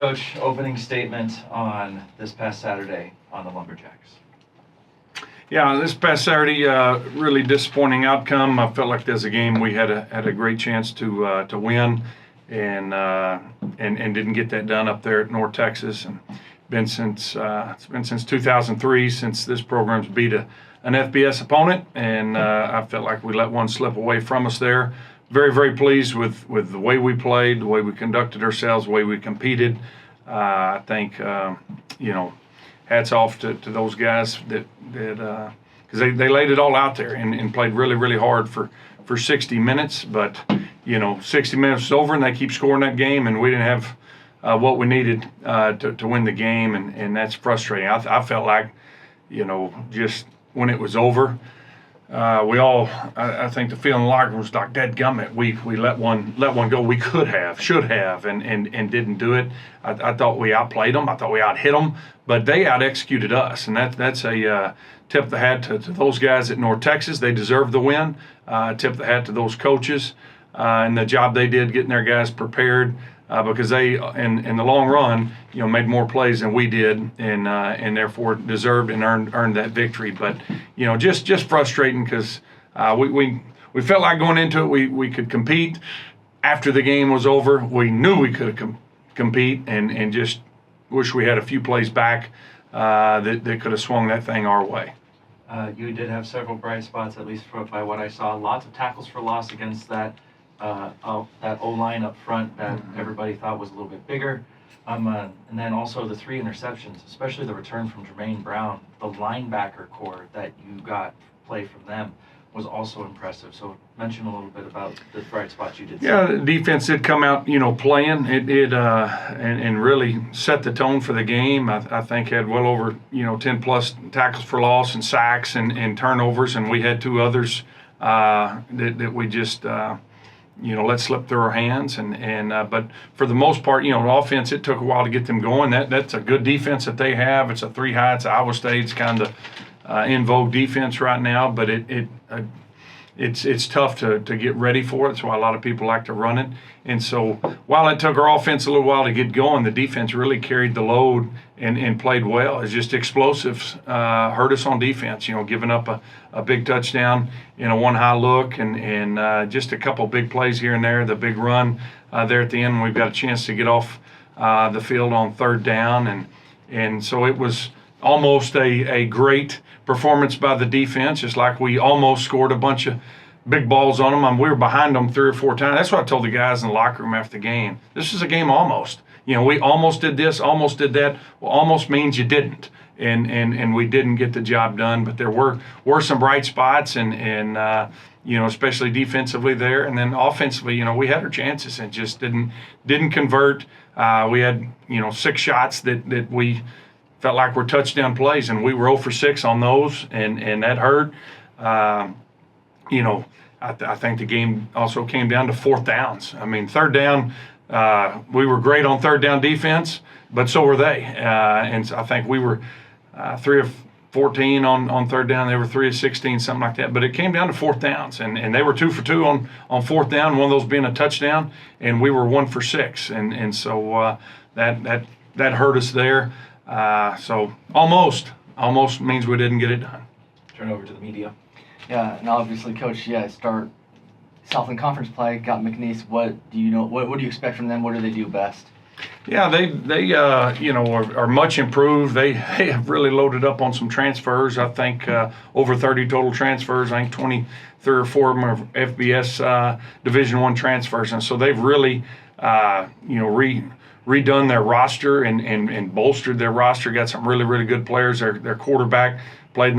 Coach, opening statement on this past Saturday on the Lumberjacks. Yeah, this past Saturday, really disappointing outcome. I felt like there's a game we had a great chance to win, and didn't get that done up there at North Texas. And it's been since 2003 since this program's beat an FBS opponent, and I felt like we let one slip away from us there. Very, very pleased with the way we played, the way we conducted ourselves, the way we competed. I think, hats off to those guys that because they laid it all out there and played really, really hard for 60 minutes. But, 60 minutes is over and they keep scoring that game, and we didn't have what we needed to win the game, and that's frustrating. I felt like, just when it was over, I think the feeling in the locker room was like, dadgummit, we let one go. We could have, should have, and didn't do it. I thought we outplayed them. I thought we out-hit them, but they out-executed us, and that's a tip of the hat to those guys at North Texas. They deserve the win. Tip of the hat to those coaches and the job they did getting their guys prepared. Because they, in the long run, made more plays than we did, and therefore deserved and earned that victory. But just frustrating because we felt like going into it we could compete. After the game was over, we knew we could compete, and just wish we had a few plays back that could have swung that thing our way. You did have several bright spots, at least by what I saw. Lots of tackles for loss against that O-line up front that everybody thought was a little bit bigger. And then also the 3 interceptions, especially the return from Jermaine Brown. The linebacker core that you got play from them was also impressive. So mention a little bit about the bright spots you did see. Yeah, the defense did come out, playing. It and really set the tone for the game. I think had well over, 10 plus tackles for loss and sacks and turnovers, and we had 2 others that we just let slip through our hands, but for the most part, offense, it took a while to get them going. That's a good defense that they have. It's a 3 high. It's Iowa State's kind of in vogue defense right now, but it's tough to get ready for it. That's why a lot of people like to run it. And so while it took our offense a little while to get going, the defense really carried the load and played well. It's just explosives hurt us on defense, giving up a big touchdown in a 1 high look and just a couple big plays here and there, the big run there at the end when we've got a chance to get off the field on 3rd down. And so it was almost a great performance by the defense, just like we almost scored a bunch of big balls on them. We were behind them 3 or 4 times. That's what I told the guys in the locker room after the game. This is a game almost. We almost did this, almost did that. Well, almost means you didn't, and we didn't get the job done. But there were some bright spots, and especially defensively there, and then offensively, we had our chances and just didn't convert. We had 6 shots that we felt like were touchdown plays, and we were 0 for 6 on those, and that hurt. I think the game also came down to 4th downs. I mean, 3rd down, we were great on 3rd down defense, but so were they. And so I think we were 3 of 14 on 3rd down. They were 3 of 16, something like that. But it came down to 4th downs, and they were 2 for 2 on 4th down, one of those being a touchdown, and we were 1 for 6. And so that hurt us there. So almost means we didn't get it done. Turn over to the media. Yeah, and obviously, Coach, start Southland Conference play, got McNeese. What do you know? What do you expect from them? What do they do best? Yeah, they are much improved. They have really loaded up on some transfers. I think over 30 total transfers. I think 23 or 4 of them are FBS Division I transfers, and so they've really redone their roster and bolstered their roster. Got some really, really good players. Their quarterback played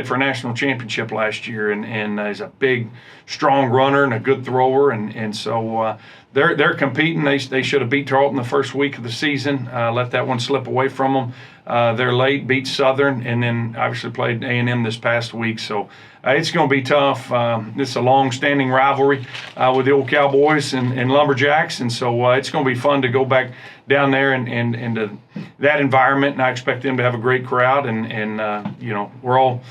for a national championship last year, and is a big, strong runner and a good thrower, and so they're competing. They should have beat Tarleton the first week of the season. Let that one slip away from them. They're late, beat Southern, and then obviously played A&M this past week. So it's going to be tough. This is a long-standing rivalry with the old Cowboys and Lumberjacks, and so it's going to be fun to go back down there and into that environment. And I expect them to have a great crowd, and we're all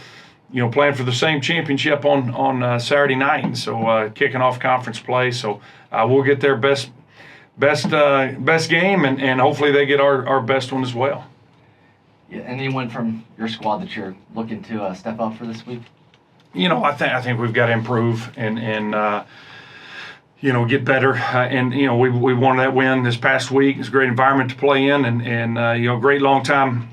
playing for the same championship on Saturday night, and so kicking off conference play. So we'll get their best best game, and hopefully they get our best one as well. Yeah, anyone from your squad that you're looking to step up for this week? I think we've got to improve and get better. And we won that win this past week. It's a great environment to play in, and great long time.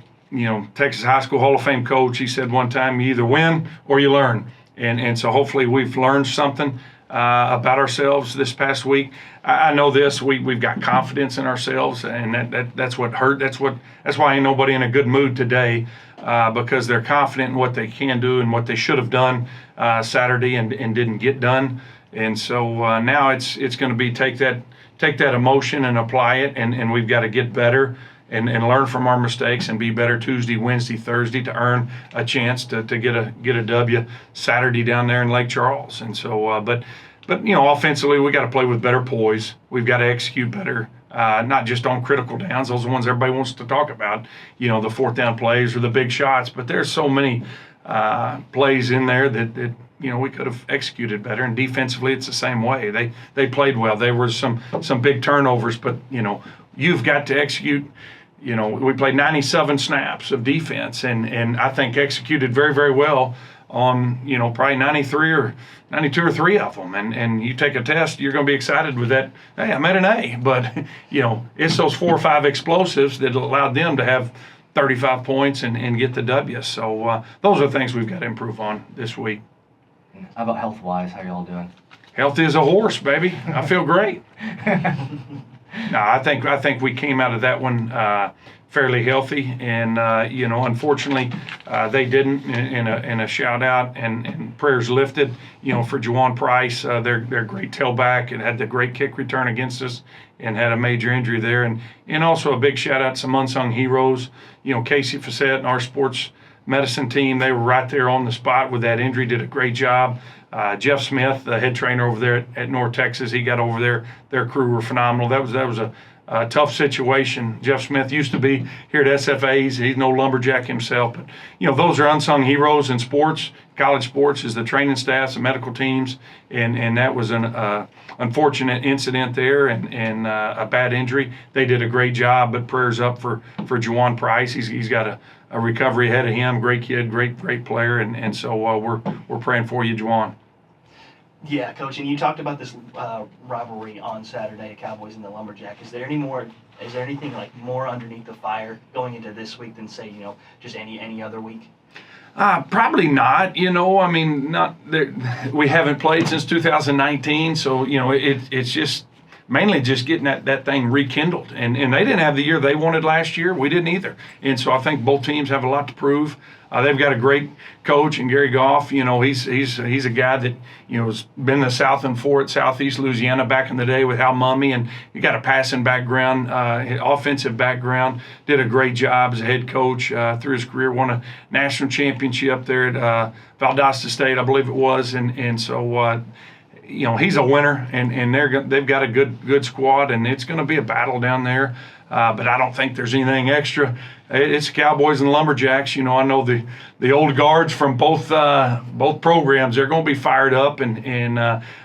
Texas High School Hall of Fame coach. He said one time, you either win or you learn. And so hopefully we've learned something about ourselves this past week. I know this. We've got confidence in ourselves, and that's what hurt. That's why ain't nobody in a good mood today, because they're confident in what they can do and what they should have done Saturday and didn't get done. And so now it's going to be take that emotion and apply it, and we've got to get better and learn from our mistakes and be better Tuesday, Wednesday, Thursday to earn a chance to get a W Saturday down there in Lake Charles. And so, but offensively we got to play with better poise. We've got to execute better, not just on critical downs. Those are the ones everybody wants to talk about. The fourth down plays or the big shots. But there's so many plays in there that we could have executed better. And defensively, it's the same way. They played well. There were some big turnovers, but you've got to execute. We played 97 snaps of defense, and I think executed very, very well on, probably 93 or 92 or 3 of them. And you take a test, you're going to be excited with that. Hey, I made an A. But, it's those 4 or 5 explosives that allowed them to have 35 points and get the W. So those are things we've got to improve on this week. How about health-wise? How y'all doing? Healthy as a horse, baby. I feel great. No, I think we came out of that one fairly healthy, and unfortunately, they didn't. In a shout out and prayers lifted, for Juwan Price, their great tailback, and had the great kick return against us, and had a major injury there, and also a big shout out to some unsung heroes. Casey Fassett and our sports medicine team, they were right there on the spot with that injury, did a great job. Jeff Smith, the head trainer over there at North Texas, he got over there. Their crew were phenomenal. That was a tough situation. Jeff Smith used to be here at SFA's. He's no lumberjack himself, but those are unsung heroes in sports. College sports is the training staffs, the medical teams, and that was an unfortunate incident there and a bad injury. They did a great job, but prayers up for Juwan Price. He's got a recovery ahead of him. Great kid, great player, and so we're praying for you, Juwan. Yeah, Coach, and you talked about this rivalry on Saturday, Cowboys and the Lumberjack. Is there anything like more underneath the fire going into this week than say, just any other week? Probably not. Not that we haven't played since 2019, so it's just mainly just getting that thing rekindled. And they didn't have the year they wanted last year. We didn't either. And so I think both teams have a lot to prove. They've got a great coach in Gary Goff. He's a guy that has been the South and 4 at Southeast Louisiana back in the day with Hal Mumme, and he got a passing background, offensive background. Did a great job as a head coach through his career. Won a national championship there at Valdosta State, I believe it was, and so. He's a winner, and they've got a good squad, and it's going to be a battle down there. But I don't think there's anything extra. It's the Cowboys and the Lumberjacks. I know the old guards from both programs. They're going to be fired up, and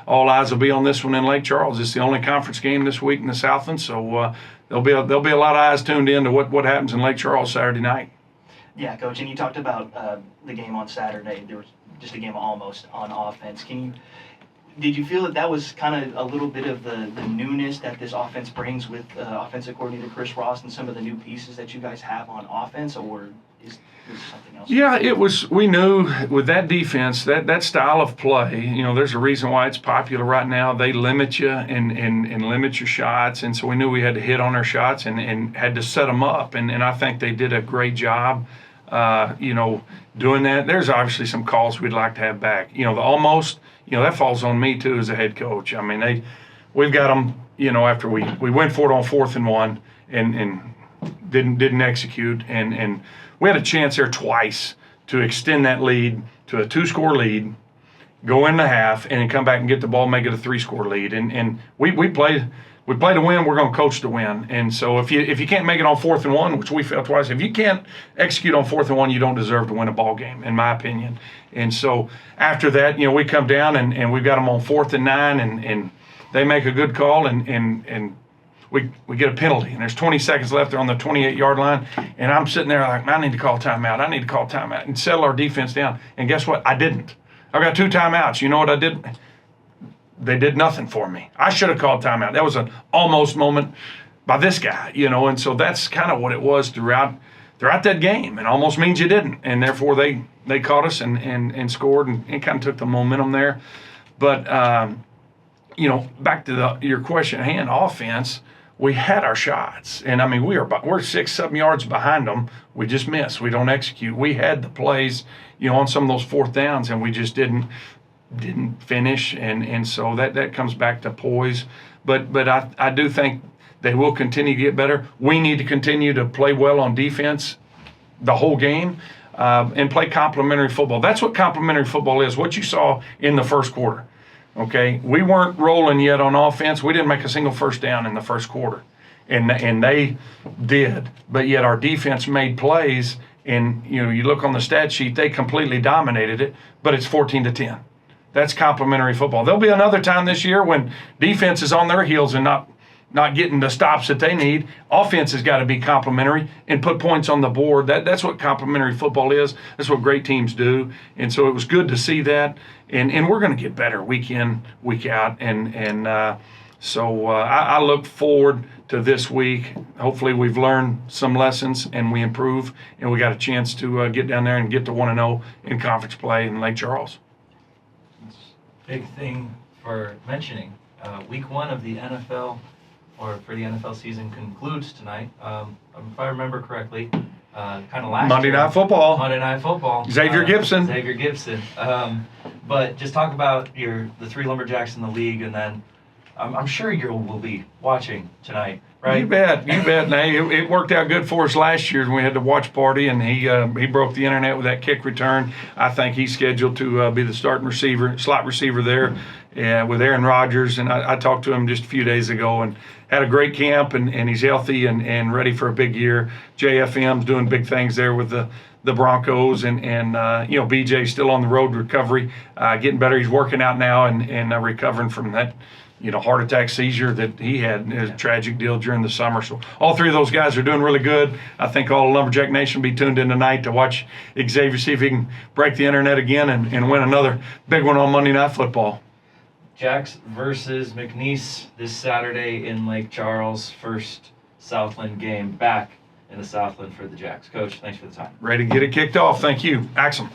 all eyes will be on this one in Lake Charles. It's the only conference game this week in the Southland, so there'll be a lot of eyes tuned in to what happens in Lake Charles Saturday night. Yeah, Coach, and you talked about the game on Saturday. There was just a game almost on offense. Did you feel that was kind of a little bit of the newness that this offense brings with offensive coordinator Chris Ross and some of the new pieces that you guys have on offense, or is something else? Yeah, it was. We knew with that defense, that style of play, there's a reason why it's popular right now. They limit you and limit your shots, and so we knew we had to hit on our shots and had to set them up, and I think they did a great job, doing that. There's obviously some calls we'd like to have back. The almost. That falls on me too as a head coach. We've got them. After we went for it on 4th and 1 and didn't execute, and we had a chance there twice to extend that lead to a 2-score lead, go in the half, and then come back and get the ball, make it a 3-score lead. And we play to win. We're going to coach to win. And so if you can't make it on 4th and 1, which we failed twice, if you can't execute on 4th and 1, you don't deserve to win a ball game, in my opinion. And so after that, we come down and we've got them on 4th and 9, and they make a good call, and we get a penalty, and there's 20 seconds left. They're on the 28-yard line, and I'm sitting there like, I need to call timeout. I need to call timeout and settle our defense down. And guess what? I didn't. I got 2 timeouts. You know what I did? They did nothing for me. I should have called timeout. That was an almost moment by this guy, and so that's kind of what it was throughout that game. It almost means you didn't, and therefore they caught us and scored and kind of took the momentum there. But back to your question at hand, offense, we had our shots, and I mean we're 6-7 yards behind them. We just miss. We don't execute. We had the plays, on some of those fourth downs, and we just didn't finish, and so that comes back to poise. But I do think they will continue to get better. We need to continue to play well on defense the whole game and play complementary football. That's what complementary football is, what you saw in the first quarter. Okay, we weren't rolling yet on offense. We didn't make a single first down in the first quarter, and they did. But yet our defense made plays, and you look on the stat sheet, they completely dominated it. But it's 14-10. That's complementary football. There'll be another time this year when defense is on their heels and not getting the stops that they need. Offense has got to be complementary and put points on the board. That's what complementary football is. That's what great teams do. And so it was good to see that. And we're going to get better week in, week out. So I look forward to this week. Hopefully we've learned some lessons and we improve, and we got a chance to get down there and get to 1-0 in conference play in Lake Charles. Big thing for mentioning. Week 1 of the NFL, or for the NFL season, concludes tonight. If I remember correctly, kind of last Monday year. Night Football. Monday Night Football. Xavier Gibson. Xavier Gibson. But just talk about the 3 Lumberjacks in the league, and then I'm sure you will be watching tonight, right? You bet. Nay, it worked out good for us last year when we had the watch party, and he broke the internet with that kick return. I think he's scheduled to be the starting slot receiver there with Aaron Rodgers. And I talked to him just a few days ago and had a great camp, and he's healthy and ready for a big year. JFM's doing big things there with the Broncos, and BJ's still on the road to recovery, getting better. He's working out now and recovering from that heart attack seizure that he had. It was a tragic deal during the summer. So all 3 of those guys are doing really good. I think all of Lumberjack Nation will be tuned in tonight to watch Xavier see if he can break the internet again and win another big one on Monday Night Football. Jacks versus McNeese this Saturday in Lake Charles. First Southland game back in the Southland for the Jacks. Coach, thanks for the time. Ready to get it kicked off. Thank you. Axum.